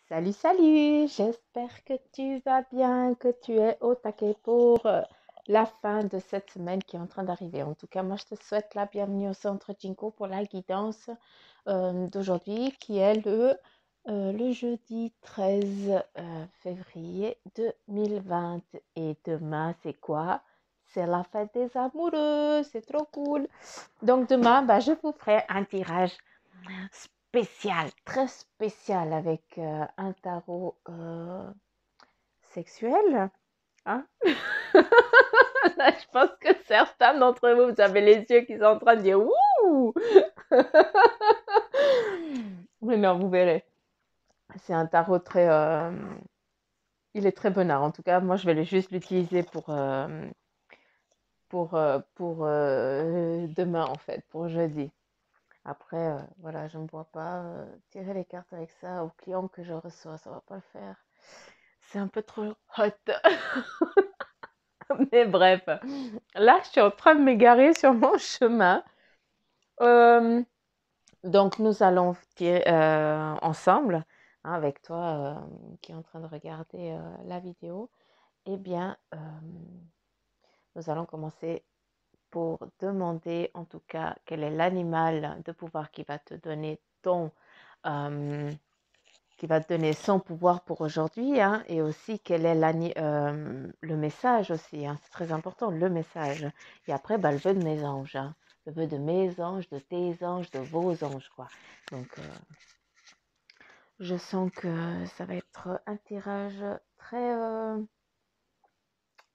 Salut, salut, j'espère que tu vas bien, que tu es au taquet pour la fin de cette semaine qui est en train d'arriver. En tout cas, moi, je te souhaite la bienvenue au centre Jinko pour la guidance d'aujourd'hui qui est le jeudi 13 février 2020. Et demain, c'est quoi? C'est la fête des amoureux, c'est trop cool. Donc demain, bah, je vous ferai un tirage spécial, très spécial avec un tarot sexuel. Hein. Là, je pense que certains d'entre vous, vous avez les yeux qui sont en train de dire Wouh. Mais non, vous verrez. C'est un tarot très. Il est très bonard. En tout cas, moi, je vais juste l'utiliser pour demain, en fait, pour jeudi. Après, voilà, je ne vois pas tirer les cartes avec ça aux clients que je reçois. Ça va pas le faire. C'est un peu trop hot. Mais bref, là, je suis en train de m'égarer sur mon chemin. Euh, donc, nous allons ensemble, hein, avec toi qui est en train de regarder la vidéo. Eh bien, nous allons commencer pour demander, en tout cas, quel est l'animal de pouvoir qui va te donner euh, qui va te donner son pouvoir pour aujourd'hui, hein, et aussi quel est le message aussi, hein, c'est très important, le message. Et après, bah, le vœu de mes anges, hein, le vœu de mes anges, de tes anges, de vos anges, quoi. Donc, je sens que ça va être un tirage très...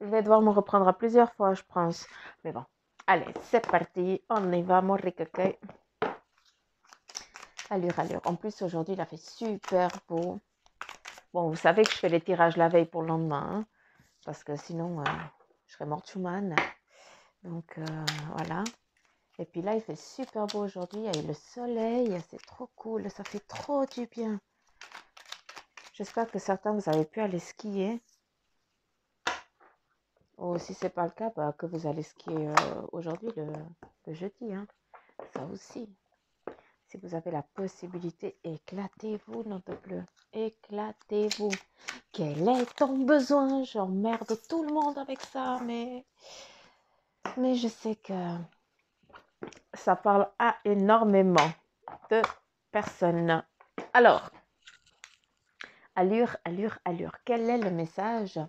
je vais devoir me reprendre à plusieurs fois, je pense. Mais bon, allez, c'est parti, on y va, mon ricaquet. Allure, allure. En plus, aujourd'hui, il a fait super beau. Bon, vous savez que je fais les tirages la veille pour le lendemain, hein, parce que sinon, je serais morte Schumann. Donc, voilà. Et puis là, il fait super beau aujourd'hui, avec le soleil, c'est trop cool, ça fait trop du bien. J'espère que certains, vous avez pu aller skier. Ou si ce n'est pas le cas, bah, que vous allez skier aujourd'hui, le jeudi, hein. Ça aussi. Si vous avez la possibilité, éclatez-vous, nom de bleu. Éclatez-vous. Quel est ton besoin? J'emmerde tout le monde avec ça, mais je sais que ça parle à énormément de personnes. Alors, allure, allure, allure. Quel est le message?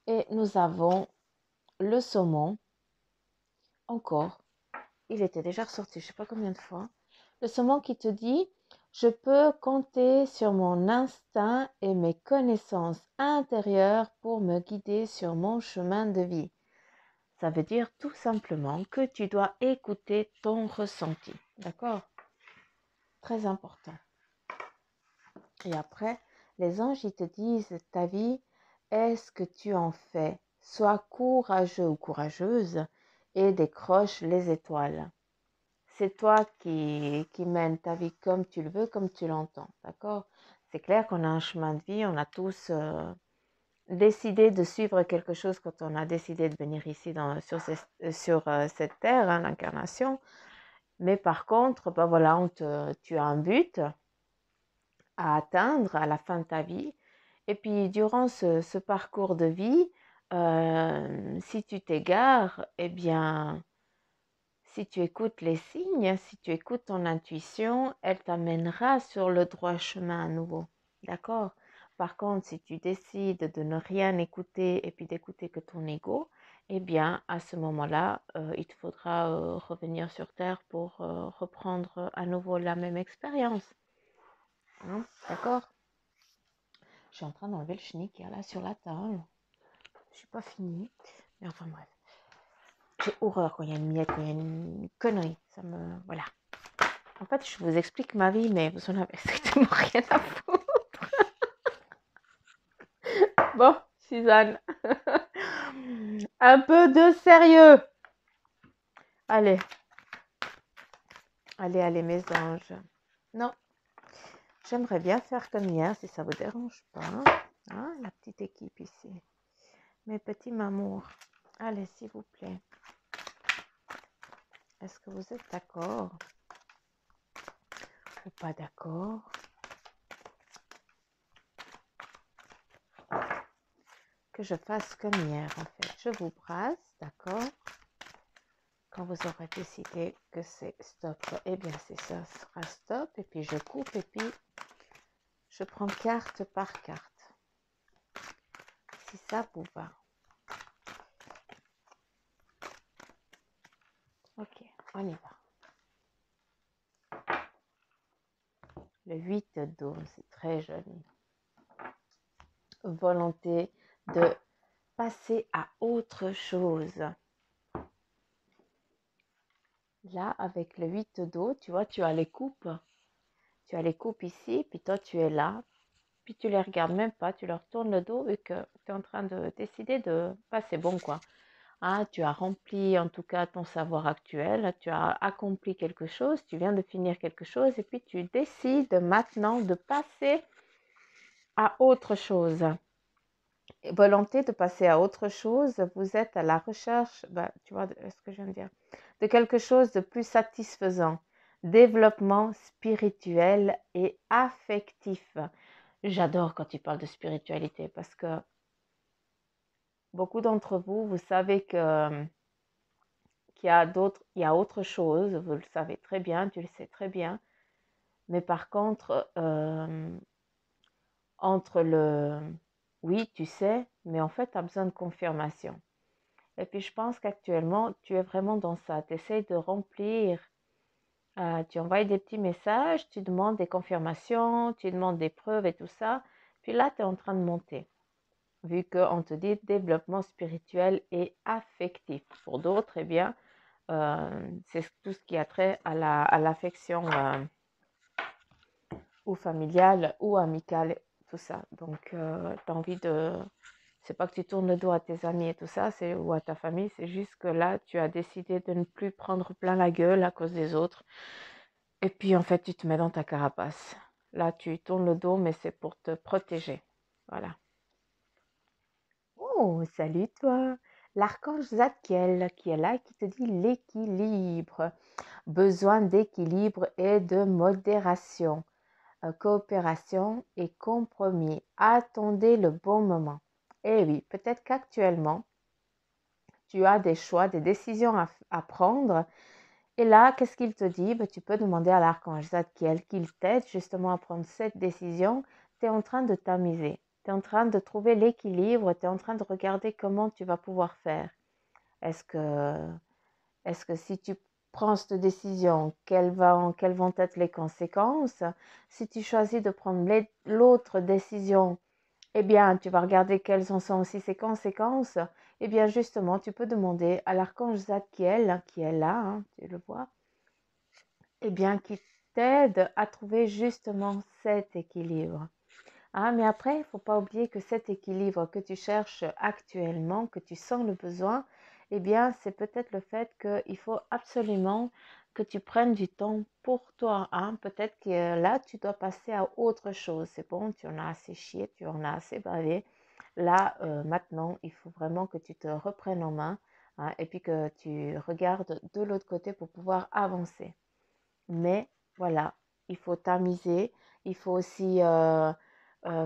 Et nous avons le saumon. Encore. Il était déjà ressorti, je ne sais pas combien de fois. Le saumon qui te dit, je peux compter sur mon instinct et mes connaissances intérieures pour me guider sur mon chemin de vie. Ça veut dire tout simplement que tu dois écouter ton ressenti. D'accord? Très important. Et après, les anges, ils te disent, ta vie, est-ce que tu en fais? Sois courageux ou courageuse et décroche les étoiles. C'est toi qui mènes ta vie comme tu le veux, comme tu l'entends. D'accord? C'est clair qu'on a un chemin de vie, on a tous décidé de suivre quelque chose quand on a décidé de venir ici sur cette terre, hein, l'incarnation. Mais par contre, ben voilà, tu as un but à atteindre à la fin de ta vie. Et puis, durant ce parcours de vie, si tu t'égares, eh bien, si tu écoutes les signes, si tu écoutes ton intuition, elle t'amènera sur le droit chemin à nouveau. D'accord? Par contre, si tu décides de ne rien écouter et puis d'écouter que ton ego, eh bien, à ce moment-là, il te faudra revenir sur Terre pour reprendre à nouveau la même expérience. Hein? D'accord? Je suis en train d'enlever le chenille qui est là sur la table. Je suis pas finie. Mais enfin bref. J'ai horreur quand il y a une miette, quand il y a une connerie. Ça me... Voilà. En fait, je vous explique ma vie, mais vous en avez strictement rien à foutre. Bon, Suzanne. Un peu de sérieux. Allez. Allez, allez, mes anges. Non. J'aimerais bien faire comme hier, si ça vous dérange pas. Hein, la petite équipe ici. Mes petits mamours. Allez, s'il vous plaît. Est-ce que vous êtes d'accord ou pas d'accord? que je fasse comme hier, en fait. Je vous brasse, d'accord? Quand vous aurez décidé que c'est stop, eh bien, c'est ça sera stop. Et puis, je coupe et puis, je prends carte par carte. Si ça vous va. Ok, on y va. Le 8 de dôme, c'est très joli. Volonté de passer à autre chose. Là, avec le 8 d'eau, tu vois, tu as les coupes. Tu as les coupes ici, puis toi, tu es là. Puis tu les regardes même pas, tu leur tournes le dos et que tu es en train de décider de passer bon, quoi. Ah, tu as rempli en tout cas ton savoir actuel, tu as accompli quelque chose, tu viens de finir quelque chose et puis tu décides maintenant de passer à autre chose. Volonté de passer à autre chose, vous êtes à la recherche, tu vois ce que je viens de dire, de quelque chose de plus satisfaisant, développement spirituel et affectif. J'adore quand tu parles de spiritualité parce que beaucoup d'entre vous, vous savez qu'il y a il y a autre chose, vous le savez très bien, tu le sais très bien, mais par contre, entre le oui, tu sais, mais en fait, tu as besoin de confirmation. Et puis, je pense qu'actuellement, tu es vraiment dans ça. Tu essaies de remplir, tu envoies des petits messages, tu demandes des confirmations, tu demandes des preuves et tout ça. Puis là, tu es en train de monter, vu qu'on te dit développement spirituel et affectif. Pour d'autres, eh bien, c'est tout ce qui a trait à l'affection ou familiale ou amicale, tout ça. Donc, tu as envie de... C'est pas que tu tournes le dos à tes amis et tout ça, ou à ta famille, c'est juste que là, tu as décidé de ne plus prendre plein la gueule à cause des autres. Et puis, en fait, tu te mets dans ta carapace. Là, tu tournes le dos, mais c'est pour te protéger. Voilà. Oh, salut toi! L'archange Zadkiel qui est là et qui te dit l'équilibre. Besoin d'équilibre et de modération. Coopération et compromis. Attendez le bon moment. Eh oui, peut-être qu'actuellement, tu as des choix, des décisions à prendre. Et là, qu'est-ce qu'il te dit? Tu peux demander à l'archange Zadkiel qu'il t'aide justement à prendre cette décision. Tu es en train de tamiser. Tu es en train de trouver l'équilibre. Tu es en train de regarder comment tu vas pouvoir faire. Est-ce que si tu prends cette décision, quelles vont être les conséquences? Si tu choisis de prendre l'autre décision, eh bien, tu vas regarder quelles en sont aussi ces conséquences. Eh bien, justement, tu peux demander à l'archange Zadkiel, qui est là, hein, tu le vois, eh bien, qui t'aide à trouver justement cet équilibre. Ah, mais après, il ne faut pas oublier que cet équilibre que tu cherches actuellement, que tu sens le besoin, eh bien, c'est peut-être le fait qu'il faut absolument que tu prennes du temps pour toi. Hein. Peut-être que là, tu dois passer à autre chose. C'est bon, tu en as assez chié, tu en as assez bavé. Là, maintenant, il faut vraiment que tu te reprennes en main hein, et puis que tu regardes de l'autre côté pour pouvoir avancer. Mais voilà, il faut tamiser. Il faut aussi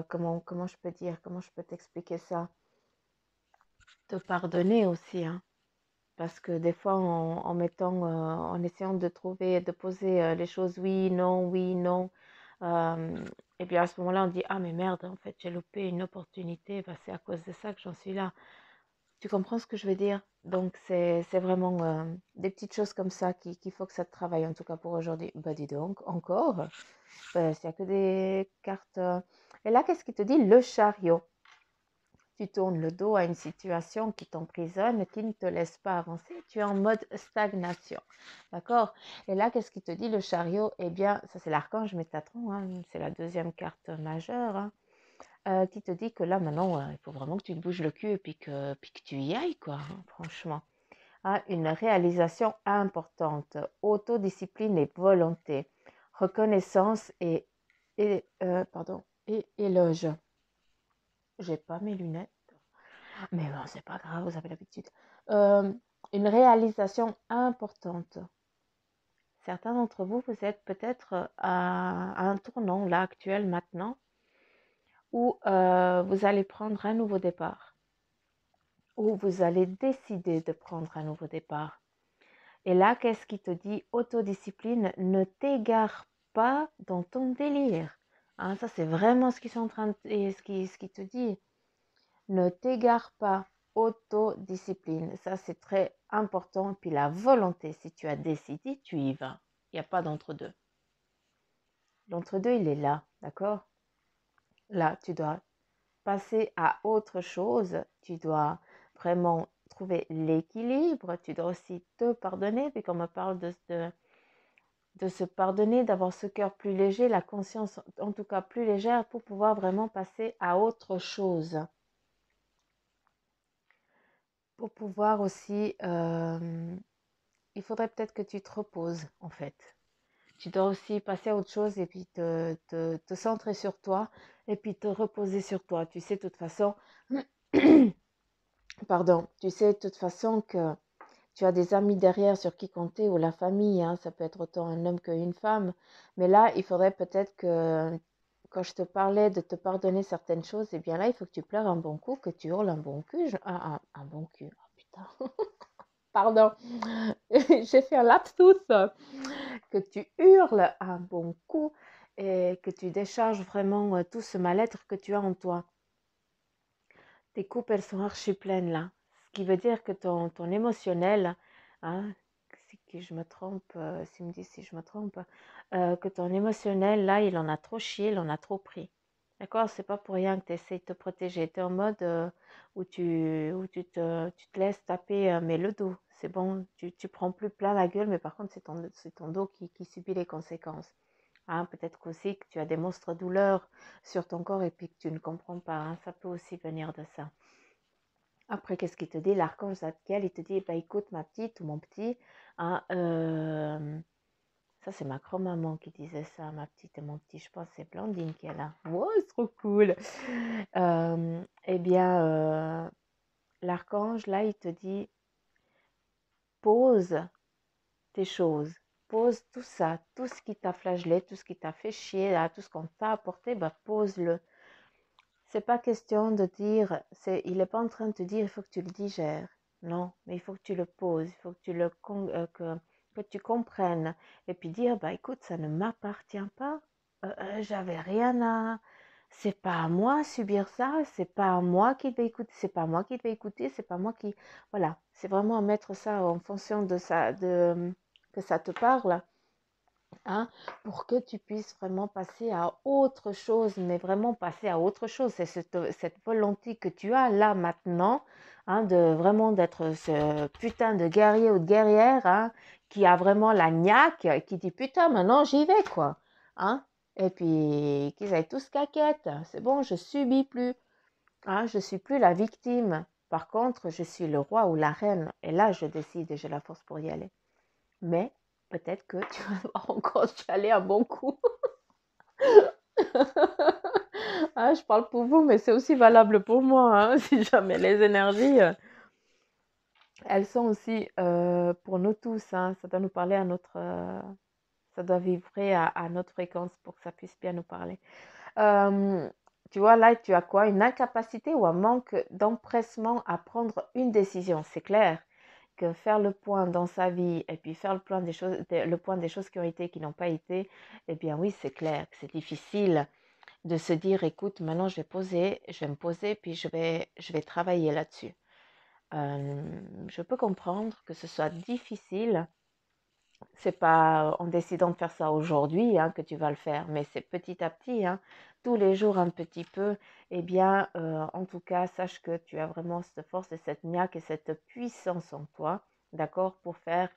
comment je peux dire, comment je peux t'expliquer ça? Te pardonner aussi, hein. Parce que des fois, en essayant de trouver, de poser les choses oui, non, et puis à ce moment-là, on dit, ah mais merde, en fait, j'ai loupé une opportunité, c'est à cause de ça que j'en suis là. Tu comprends ce que je veux dire? Donc, c'est vraiment des petites choses comme ça qu'il faut que ça te travaille, en tout cas pour aujourd'hui. Bah dis donc, encore, s'il n'y a que des cartes. Et là, qu'est-ce qui te dit? Le chariot. Tu tournes le dos à une situation qui t'emprisonne, qui ne te laisse pas avancer. Tu es en mode stagnation. D'accord? Et là, qu'est-ce qui te dit le chariot? Eh bien, ça c'est l'archange Métatron, hein, c'est la deuxième carte majeure, hein, qui te dit que là, maintenant, il faut vraiment que tu te bouges le cul et puis que tu y ailles, quoi, hein, franchement. Hein, une réalisation importante, autodiscipline et volonté, reconnaissance et éloge. J'ai pas mes lunettes. Mais bon, c'est pas grave, vous avez l'habitude. Euh, une réalisation importante. Certains d'entre vous, vous êtes peut-être à un tournant là actuel maintenant où vous allez prendre un nouveau départ. où vous allez décider de prendre un nouveau départ. Et là, qu'est-ce qui te dit? Autodiscipline, ne t'égare pas dans ton délire. Hein, ça, c'est vraiment ce qu'ils sont en train de, ce qui te dit. Ne t'égare pas, autodiscipline. Ça, c'est très important. Puis la volonté, si tu as décidé, tu y vas. Il n'y a pas d'entre-deux. L'entre-deux, il est là, d'accord? Là, tu dois passer à autre chose. Tu dois vraiment trouver l'équilibre. Tu dois aussi te pardonner. Puis quand on me parle de se pardonner, d'avoir ce cœur plus léger, la conscience en tout cas plus légère pour pouvoir vraiment passer à autre chose. Pour pouvoir aussi, il faudrait peut-être que tu te reposes en fait. Tu dois aussi passer à autre chose et puis te centrer sur toi et puis te reposer sur toi. Tu sais de toute façon, pardon, tu sais de toute façon que tu as des amis derrière sur qui compter ou la famille, hein, ça peut être autant un homme qu'une femme. Mais là, il faudrait peut-être que quand je te parlais de te pardonner certaines choses, eh bien là, il faut que tu pleures un bon coup, que tu hurles un bon cul. Un bon cul. Oh putain. Pardon. J'ai fait un lapsus. Que tu hurles un bon coup et que tu décharges vraiment tout ce mal-être que tu as en toi. Tes coupes, elles sont archi pleines là. Ce qui veut dire que ton émotionnel, hein, si je me trompe, s'il me dit si je me trompe, que ton émotionnel là, il en a trop chié, il en a trop pris. D'accord? C'est pas pour rien que tu essaies de te protéger. Tu es en mode où tu te laisses taper mais le dos. C'est bon, tu prends plus plein la gueule, mais par contre, c'est ton dos qui subit les conséquences. Hein, peut-être qu'aussi que tu as des monstres douleurs sur ton corps et puis que tu ne comprends pas. Hein, ça peut aussi venir de ça. Après, qu'est-ce qu'il te dit? L'archange Zadkiel, il te dit, bah, écoute ma petite ou mon petit, hein, ça c'est ma grand-maman qui disait ça, ma petite et mon petit, je pense que c'est Blandine qui est là. Wow, c'est trop cool. Eh bien, l'archange, là, il te dit, pose tes choses, pose tout ça, tout ce qui t'a flagellé, tout ce qui t'a fait chier, là, tout ce qu'on t'a apporté, bah, pose-le. C'est pas question de dire, il n'est pas en train de te dire il faut que tu le digères. Non, mais il faut que tu le poses, il faut que tu que tu comprennes. Et puis dire, bah écoute, ça ne m'appartient pas. J'avais rien à. C'est pas à moi subir ça, c'est pas à moi qui devais écouter, c'est pas moi qui devais écouter, c'est pas moi qui. Voilà, c'est vraiment à mettre ça en fonction de ça, que ça te parle. Hein, pour que tu puisses vraiment passer à autre chose, mais vraiment passer à autre chose. C'est cette volonté que tu as là maintenant, hein, de vraiment d'être ce putain de guerrier ou de guerrière, hein, qui a vraiment la niaque, qui dit putain, maintenant j'y vais, quoi. Hein, et puis qu'ils aillent tous caquettes. C'est bon, je subis plus. Hein, je suis plus la victime. Par contre, je suis le roi ou la reine. Et là, je décide et j'ai la force pour y aller. Mais peut-être que tu vas encore chialer un bon coup. Ah, je parle pour vous, mais c'est aussi valable pour moi. Hein, si jamais les énergies, elles sont aussi pour nous tous. Hein, ça doit nous parler à notre. Ça doit vibrer à notre fréquence pour que ça puisse bien nous parler. Tu vois, là, tu as quoi? Une incapacité ou un manque d'empressement à prendre une décision. C'est clair que faire le point dans sa vie et puis faire le point des choses qui ont été et qui n'ont pas été, eh bien oui, c'est clair que c'est difficile de se dire, écoute, maintenant je vais me poser, puis je vais travailler là-dessus. Je peux comprendre que ce soit difficile. C'est pas en décidant de faire ça aujourd'hui hein, que tu vas le faire, mais c'est petit à petit, hein, tous les jours un petit peu. Eh bien, en tout cas, sache que tu as vraiment cette force et cette niaque et cette puissance en toi, d'accord, pour faire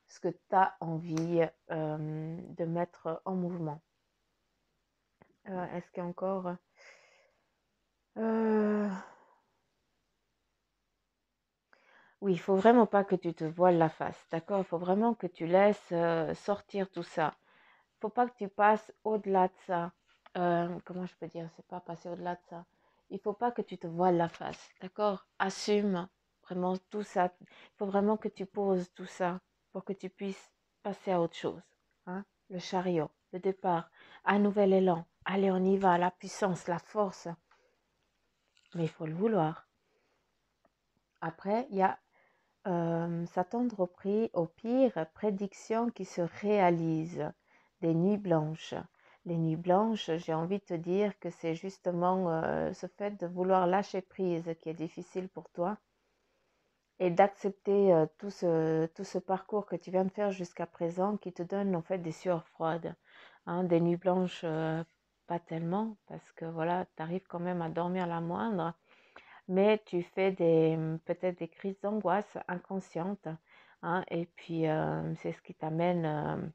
ce que tu as envie de mettre en mouvement. Est-ce qu'il y a encore... Oui, il faut vraiment pas que tu te voiles la face, d'accord? Il faut vraiment que tu laisses sortir tout ça. Faut pas que tu passes au-delà de ça. Comment je peux dire? C'est pas passer au-delà de ça. Il faut pas que tu te voiles la face, d'accord? Assume vraiment tout ça. Il faut vraiment que tu poses tout ça pour que tu puisses passer à autre chose. Hein? Le chariot, le départ, un nouvel élan. Allez, on y va, la puissance, la force. Mais il faut le vouloir. Après, il y a s'attendre au pire, prédictions qui se réalisent, des nuits blanches. Les nuits blanches, j'ai envie de te dire que c'est justement ce fait de vouloir lâcher prise qui est difficile pour toi et d'accepter tout ce parcours que tu viens de faire jusqu'à présent qui te donne en fait des sueurs froides. Hein, des nuits blanches, pas tellement, parce que voilà, tu arrives quand même à dormir la moindre, mais tu fais peut-être des crises d'angoisse inconscientes, hein, et puis c'est ce qui t'amène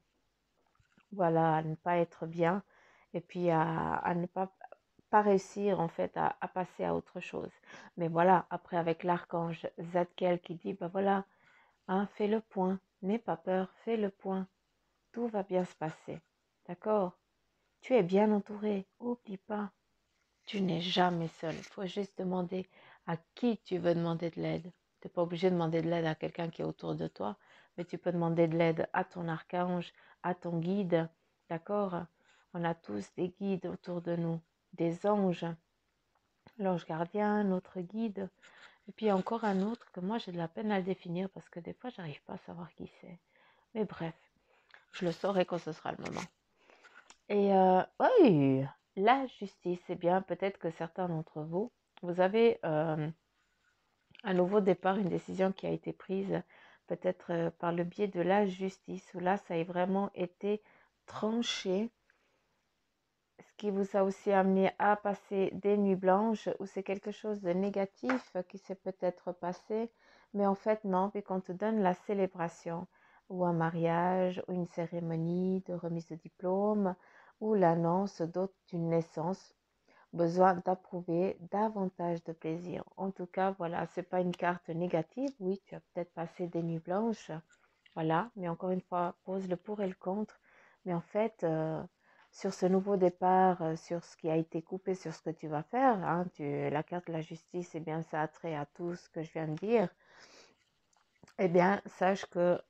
voilà, à ne pas être bien et puis à ne pas réussir en fait à passer à autre chose. Mais voilà, après avec l'archange Zadkiel qui dit, bah voilà, hein, fais le point, n'aie pas peur, fais le point, tout va bien se passer. D'accord? Tu es bien entouré, oublie pas, tu n'es jamais seul. Il faut juste demander à qui tu veux demander de l'aide. Tu n'es pas obligé de demander de l'aide à quelqu'un qui est autour de toi, mais tu peux demander de l'aide à ton archange, à ton guide. D'accord? On a tous des guides autour de nous, des anges, l'ange gardien, notre guide, et puis encore un autre que moi j'ai de la peine à le définir parce que des fois j'arrive pas à savoir qui c'est. Mais bref, je le saurai quand ce sera le moment. Et oui, la justice, eh bien, peut-être que certains d'entre vous, vous avez un nouveau départ, une décision qui a été prise, peut-être par le biais de la justice, où là, ça a vraiment été tranché, ce qui vous a aussi amené à passer des nuits blanches, où c'est quelque chose de négatif qui s'est peut-être passé, mais en fait, non, puis qu'on te donne la célébration, ou un mariage, ou une cérémonie de remise de diplôme, ou l'annonce d'une naissance, besoin d'approuver davantage de plaisir. En tout cas, voilà, c'est pas une carte négative. Oui, tu as peut-être passé des nuits blanches, voilà, mais encore une fois, pose le pour et le contre. Mais en fait, sur ce nouveau départ, sur ce qui a été coupé, sur ce que tu vas faire, hein, la carte de la justice, eh bien, ça a trait à tout ce que je viens de dire. Eh bien, sache que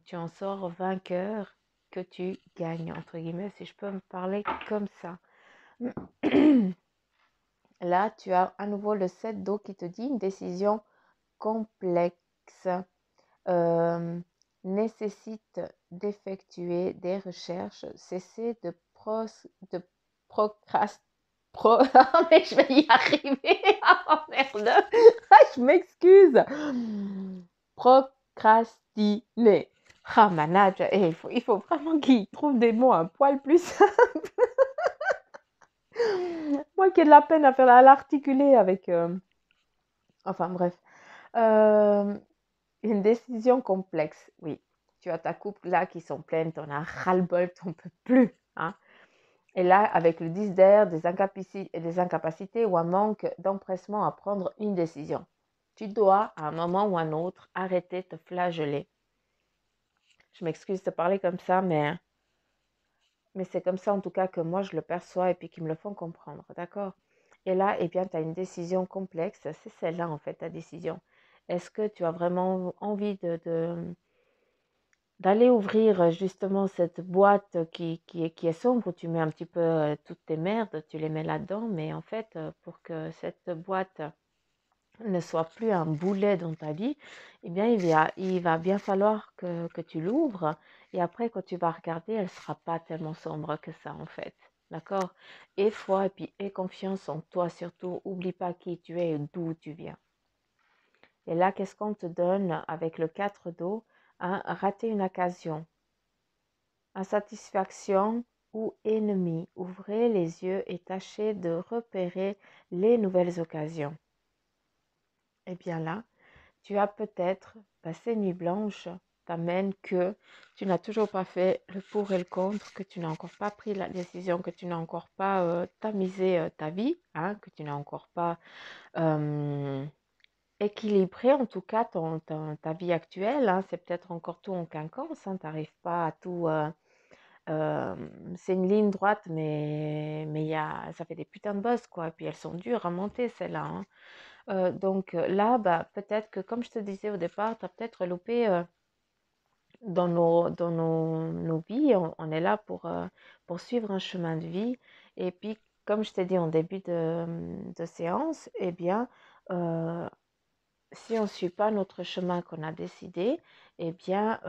tu en sors vainqueur, que tu gagnes, entre guillemets, si je peux me parler comme ça. Là, tu as à nouveau le 7 d'eau qui te dit une décision complexe, euh, nécessite d'effectuer des recherches, cesser de procrast... mais je vais y arriver. Oh merde. Je m'excuse. Procrastiner. Ah, manager, il faut vraiment qu'il trouve des mots un poil plus simples. Moi qui ai de la peine à l'articuler avec... Enfin bref. Une décision complexe, oui. Tu as ta coupe là qui sont pleines, tu en as ras-le-bol, tu n'en peux plus. Hein. Et là, avec le 10 d'air, des incapacités ou un manque d'empressement à prendre une décision. Tu dois, à un moment ou à un autre, arrêter de te flageller. Je m'excuse de parler comme ça, mais c'est comme ça en tout cas que moi je le perçois et puis qu'ils me le font comprendre, d'accord? Et là, eh bien, tu as une décision complexe, c'est celle-là en fait, ta décision. Est-ce que tu as vraiment envie d'aller ouvrir justement cette boîte qui est sombre où tu mets un petit peu toutes tes merdes, tu les mets là-dedans, mais en fait, pour que cette boîte ne soit plus un boulet dans ta vie, eh bien, il va bien falloir que tu l'ouvres. Et après, quand tu vas regarder, elle ne sera pas tellement sombre que ça, en fait. D'accord? Et foi, et puis aie confiance en toi surtout. Oublie pas qui tu es et d'où tu viens. Et là, qu'est-ce qu'on te donne avec le 4 d'eau? Rater une occasion. Insatisfaction ou ennemi. Ouvrez les yeux et tâchez de repérer les nouvelles occasions. Et bien là, tu as peut-être passé nuit blanche, t'amène que tu n'as toujours pas fait le pour et le contre, que tu n'as encore pas pris la décision, que tu n'as encore pas tamisé ta vie, hein, que tu n'as encore pas équilibré en tout cas ta vie actuelle. Hein, c'est peut-être encore tout en quinconce, hein, tu n'arrives pas à tout... c'est une ligne droite, mais ça fait des putains de bosses, quoi. Et puis elles sont dures à monter, celles-là. Hein. Donc là, bah, peut-être que, comme je te disais au départ, tu as peut-être loupé nos vies. On est là pour suivre un chemin de vie. Et puis, comme je t'ai dit en début de séance, eh bien, si on ne suit pas notre chemin qu'on a décidé, eh bien,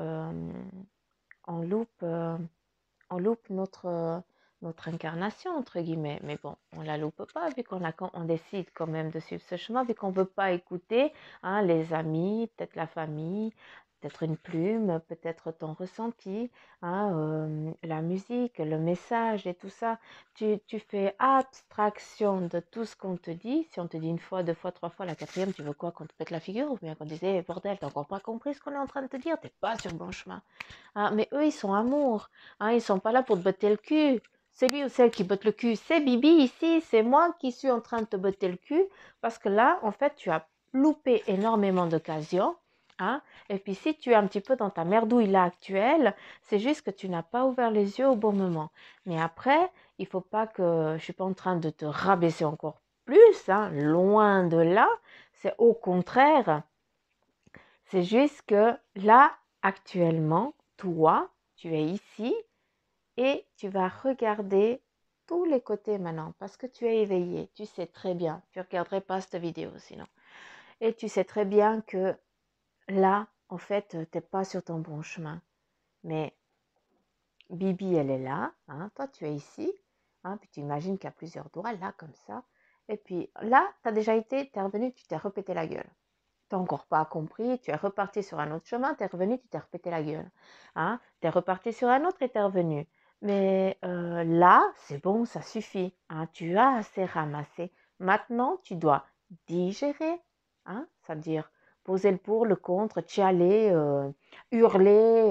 on loupe notre incarnation, entre guillemets. Mais bon, on ne la loupe pas, vu on décide quand même de suivre ce chemin, vu qu'on ne veut pas écouter les amis, peut-être la famille, peut-être une plume, peut-être ton ressenti, la musique, le message et tout ça. Tu fais abstraction de tout ce qu'on te dit. Si on te dit une fois, deux fois, trois fois, la quatrième, tu veux quoi, qu'on te pète la figure? Ou bien qu'on te dise, hey, bordel, t'as encore pas compris ce qu'on est en train de te dire, t'es pas sur le bon chemin. Mais eux, ils sont amour. Ils sont pas là pour te botter le cul. Celui ou celle qui botte le cul, c'est Bibi ici, c'est moi qui suis en train de te botter le cul. Parce que là, en fait, tu as loupé énormément d'occasions. Et puis, si tu es un petit peu dans ta merdouille là actuelle, c'est juste que tu n'as pas ouvert les yeux au bon moment. Mais après, il faut pas que je suis pas en train de te rabaisser encore plus, loin de là. C'est au contraire. C'est juste que là, actuellement, toi, tu es ici et tu vas regarder tous les côtés maintenant parce que tu es éveillé. Tu sais très bien, tu ne regarderais pas cette vidéo sinon. Et tu sais très bien que là, en fait, tu n'es pas sur ton bon chemin. Mais Bibi, elle est là, toi, tu es ici. Puis tu imagines qu'il y a plusieurs doigts là, comme ça. Et puis là, tu as déjà été, tu es revenu, tu t'es répété la gueule. Tu n'as encore pas compris, tu es reparti sur un autre chemin, tu es revenu, tu t'es répété la gueule. Tu es reparti sur un autre et tu es revenu. Mais là, c'est bon, ça suffit. Tu as assez ramassé. Maintenant, tu dois digérer, c'est-à-dire poser le pour, le contre, chialer, hurler,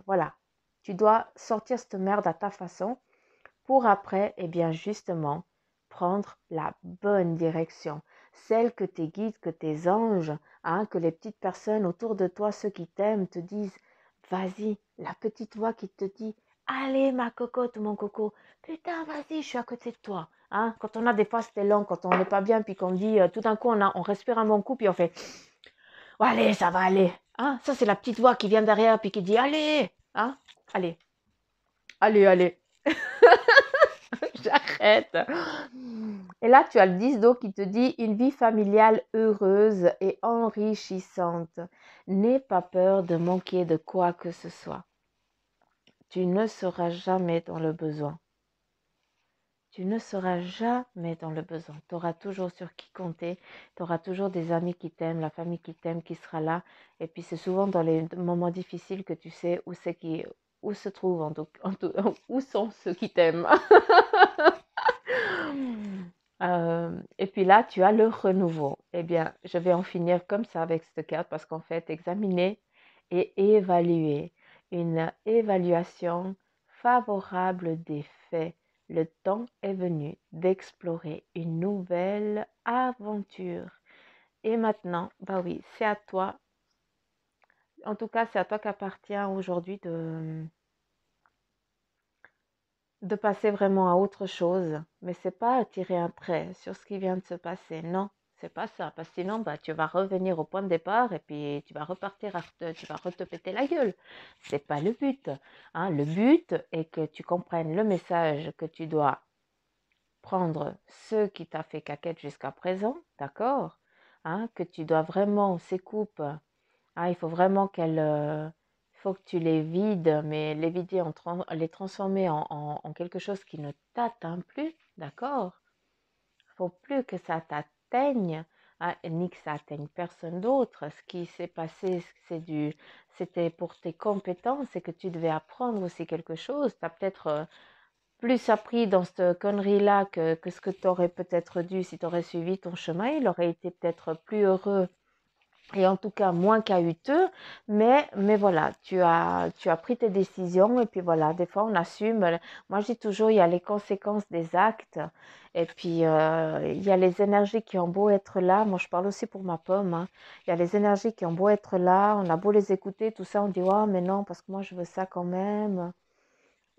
voilà. Tu dois sortir cette merde à ta façon pour après, eh bien justement, prendre la bonne direction, celle que tes guides, que tes anges, que les petites personnes autour de toi, ceux qui t'aiment, te disent, vas-y, la petite voix qui te dit, allez ma cocotte, mon coco, putain, vas-y, je suis à côté de toi. Quand on a des fois cet élan, quand on n'est pas bien, puis qu'on dit, tout d'un coup, on respire un bon coup, puis on fait, oh, allez, ça va aller. Ça, c'est la petite voix qui vient derrière, puis qui dit, allez, allez, allez, allez. J'arrête. Et là, tu as le 10 d'eau qui te dit une vie familiale heureuse et enrichissante. N'aie pas peur de manquer de quoi que ce soit. Tu ne seras jamais dans le besoin. Tu ne seras jamais dans le besoin. Tu auras toujours sur qui compter. Tu auras toujours des amis qui t'aiment, la famille qui t'aime, qui sera là. Et puis, c'est souvent dans les moments difficiles que tu sais où se trouvent, où sont ceux qui t'aiment. Et puis là, tu as le renouveau. Eh bien, je vais en finir comme ça avec cette carte parce qu'en fait, examiner et évaluer. Une évaluation favorable des faits. Le temps est venu d'explorer une nouvelle aventure. Et maintenant, bah oui, c'est à toi. En tout cas, c'est à toi qu'appartient aujourd'hui de passer vraiment à autre chose. Mais c'est pas tirer un trait sur ce qui vient de se passer. Non, c'est pas ça. Parce que sinon, bah, tu vas revenir au point de départ et puis tu vas repartir, tu vas te péter la gueule. C'est pas le but. Le but est que tu comprennes le message que tu dois prendre ce qui t'a fait caquette jusqu'à présent, d'accord? Que tu dois vraiment, ces coupes, il faut vraiment il faut que tu les vides, mais les vider, les transformer en quelque chose qui ne t'atteint plus, d'accord? Il ne faut plus que ça t'atteigne, ni que ça atteigne personne d'autre. Ce qui s'est passé, c'était pour tes compétences et que tu devais apprendre aussi quelque chose. Tu as peut-être plus appris dans cette connerie-là que ce que tu aurais peut-être dû si tu aurais suivi ton chemin. Il aurait été peut-être plus heureux et en tout cas moins cahuteux, mais voilà, tu as pris tes décisions et puis voilà, des fois on assume. Moi je dis toujours, il y a les conséquences des actes et puis il y a les énergies qui ont beau être là. Moi je parle aussi pour ma pomme. Il y a les énergies qui ont beau être là, on a beau les écouter, tout ça, on dit ouais mais non parce que moi je veux ça quand même.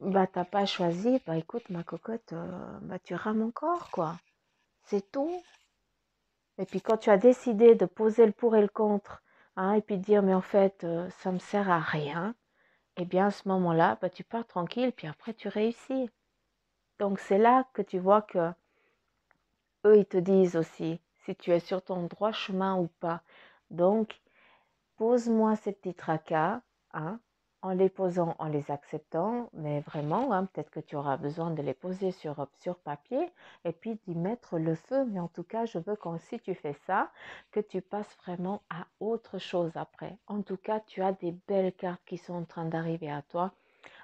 Bah t'as pas choisi, bah écoute ma cocotte, bah tu rames encore quoi, c'est tout. Et puis quand tu as décidé de poser le pour et le contre, et puis de dire mais en fait ça me sert à rien, eh bien à ce moment-là, bah, tu pars tranquille, puis après tu réussis. Donc c'est là que tu vois que eux ils te disent aussi, si tu es sur ton droit chemin ou pas. Donc, pose-moi ces petits tracas, hein, en les posant, en les acceptant, mais vraiment, hein, peut-être que tu auras besoin de les poser sur papier et puis d'y mettre le feu. Mais en tout cas, je veux que si tu fais ça, que tu passes vraiment à autre chose après. En tout cas, tu as des belles cartes qui sont en train d'arriver à toi.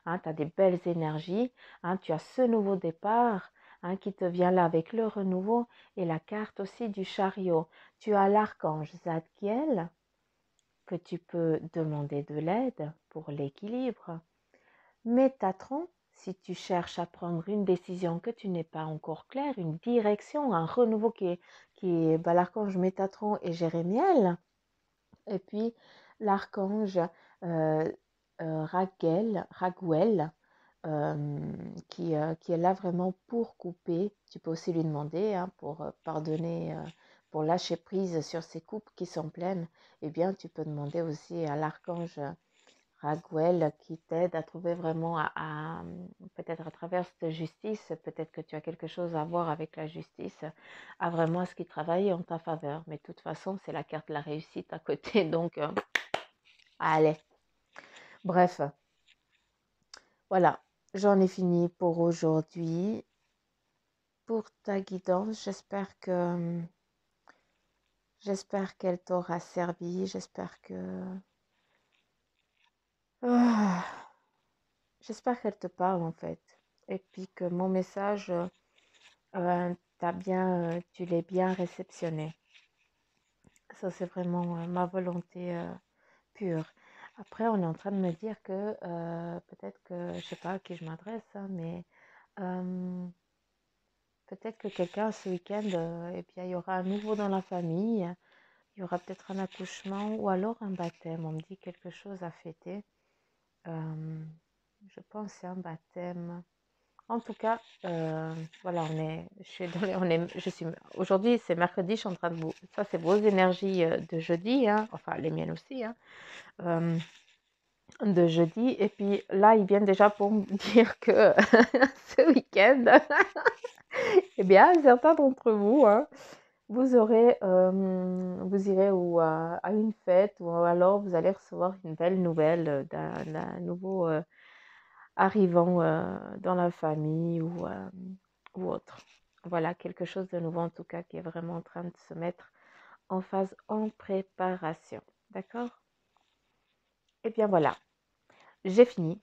Hein, tu as des belles énergies. Hein, tu as ce nouveau départ. Hein, qui te vient là avec le renouveau et la carte aussi du chariot. Tu as l'archange Zadkiel que tu peux demander de l'aide pour l'équilibre. Métatron, si tu cherches à prendre une décision que tu n'es pas encore claire, une direction, un renouveau qui est l'archange Métatron et Jérémiel. Et puis l'archange euh, Raguel, qui est là vraiment pour couper. Tu peux aussi lui demander pour pardonner, pour lâcher prise sur ces coupes qui sont pleines. Eh bien, tu peux demander aussi à l'archange Raguel qui t'aide à trouver vraiment peut-être à travers cette justice, peut-être que tu as quelque chose à voir avec la justice, à vraiment ce qui travaille en ta faveur. Mais de toute façon, c'est la carte de la réussite à côté, donc allez. Bref, voilà, j'en ai fini pour aujourd'hui. Pour ta guidance, j'espère qu'elle t'aura servi, ah, j'espère qu'elle te parle en fait, et puis que mon message, tu l'as bien réceptionné. Ça, c'est vraiment ma volonté pure. Après, on est en train de me dire que peut-être que, je sais pas à qui je m'adresse, hein, mais peut-être que quelqu'un ce week-end, eh bien, il y aura un nouveau dans la famille, il y aura peut-être un accouchement ou alors un baptême. On me dit quelque chose à fêter. Je pense que c'est un baptême. En tout cas, voilà, aujourd'hui, c'est mercredi, je suis en train de ça c'est vos énergies de jeudi, hein, enfin les miennes aussi, hein, de jeudi. Et puis là, ils viennent déjà pour me dire que ce week-end, eh bien, certains d'entre vous, hein, vous irez à une fête ou alors vous allez recevoir une belle nouvelle d'un nouveau arrivant dans la famille ou autre. Voilà, quelque chose de nouveau en tout cas qui est vraiment en train de se mettre en phase en préparation. D'accord? Et bien voilà, j'ai fini.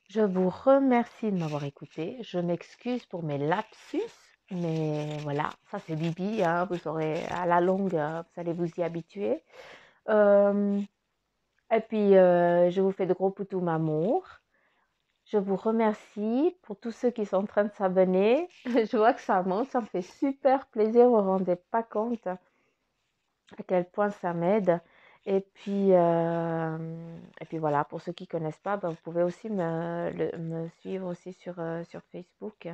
Je vous remercie de m'avoir écouté. Je m'excuse pour mes lapsus, mais voilà, ça c'est Bibi, hein, vous aurez à la longue, vous allez vous y habituer. Et puis, je vous fais de gros poutous m'amour. Je vous remercie pour tous ceux qui sont en train de s'abonner. Je vois que ça monte, ça me fait super plaisir. Vous ne vous rendez pas compte à quel point ça m'aide. Et puis voilà, pour ceux qui ne connaissent pas, vous pouvez aussi me suivre aussi sur Facebook,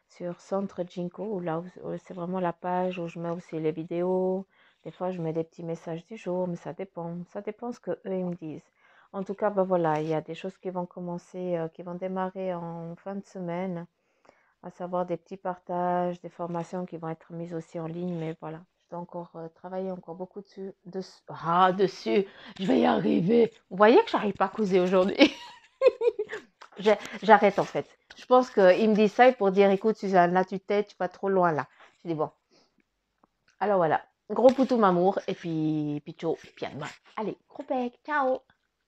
sur Centre Jinko, où là où c'est vraiment la page où je mets aussi les vidéos. Des fois, je mets des petits messages du jour, mais ça dépend. Ça dépend ce que eux ils me disent. En tout cas, voilà, il y a des choses qui vont commencer, qui vont démarrer en fin de semaine, à savoir des petits partages, des formations qui vont être mises aussi en ligne, mais voilà, je dois encore travailler encore beaucoup dessus, je vais y arriver. Vous voyez que j'arrive pas à causer aujourd'hui. J'arrête en fait. Je pense qu'il me dit ça pour dire, écoute Suzanne, là tu vas trop loin là. Je dis bon. Alors voilà, gros poutou m'amour, et puis ciao, puis à demain. Allez, gros bec, ciao.